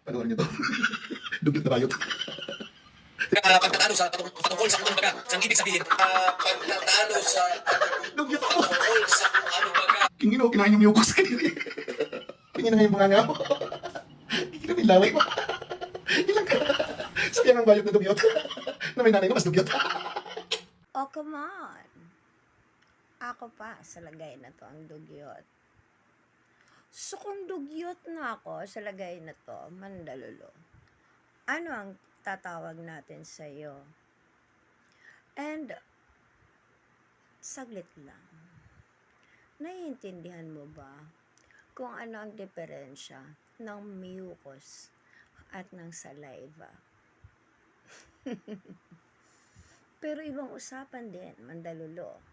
Panoorin niyo to. Dugyot na bayot. Pagtatalo sa patungkol sa kung baga, ang ibig sabihin, pagtatalo sa Dugyot ako. patungkol sa kung ano baga. Kingin ako, kinain yung mucus kanina. Pingin na nga yung bunganga mo. Kingin na yung laway mo. Ilang ka. Sayang ang bayot na dugyot. Na may nanay na mas dugyot. Oh, come on. Ako pa sa lagay na to ang dugyot. So kung dugyot na ako sa lagay na to, mandalulo, ano ang tatawag natin sa iyo? And saglit lang. Naiintindihan mo ba kung ano ang diferensya ng mucus at ng saliva? Pero ibang usapan din, mandalulo.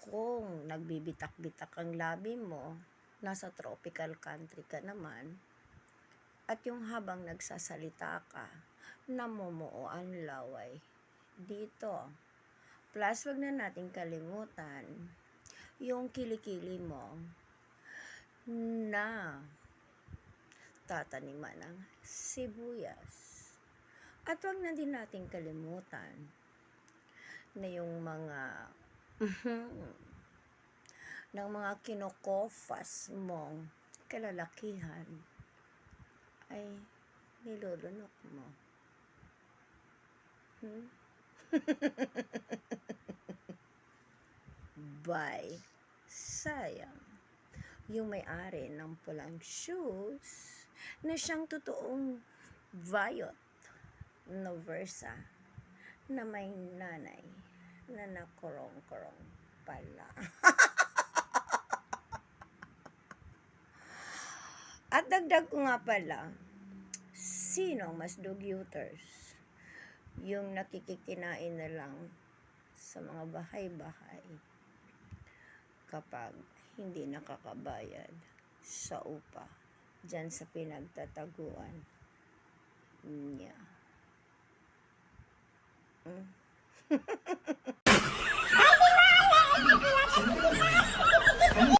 Kung nagbibitak-bitak ang labi mo, nasa tropical country ka naman, at yung habang nagsasalita ka, namumuo ang laway dito. Plus, wag na nating kalimutan yung kilikili mo na tataniman ng sibuyas. At wag na din nating kalimutan na yung mga ng mga kinokofas mong kalalakihan ay nilulunok mo. Bye. Sayang. Yung may-ari ng pulang shoes na siyang totoong violet na versa na may nanay na nakurong-kurong pala. At dagdag ko nga pala, sino mas dugyuters? Yung nakikikinain na lang sa mga bahay-bahay kapag hindi nakakabayad sa upa dyan sa pinagtataguan niya.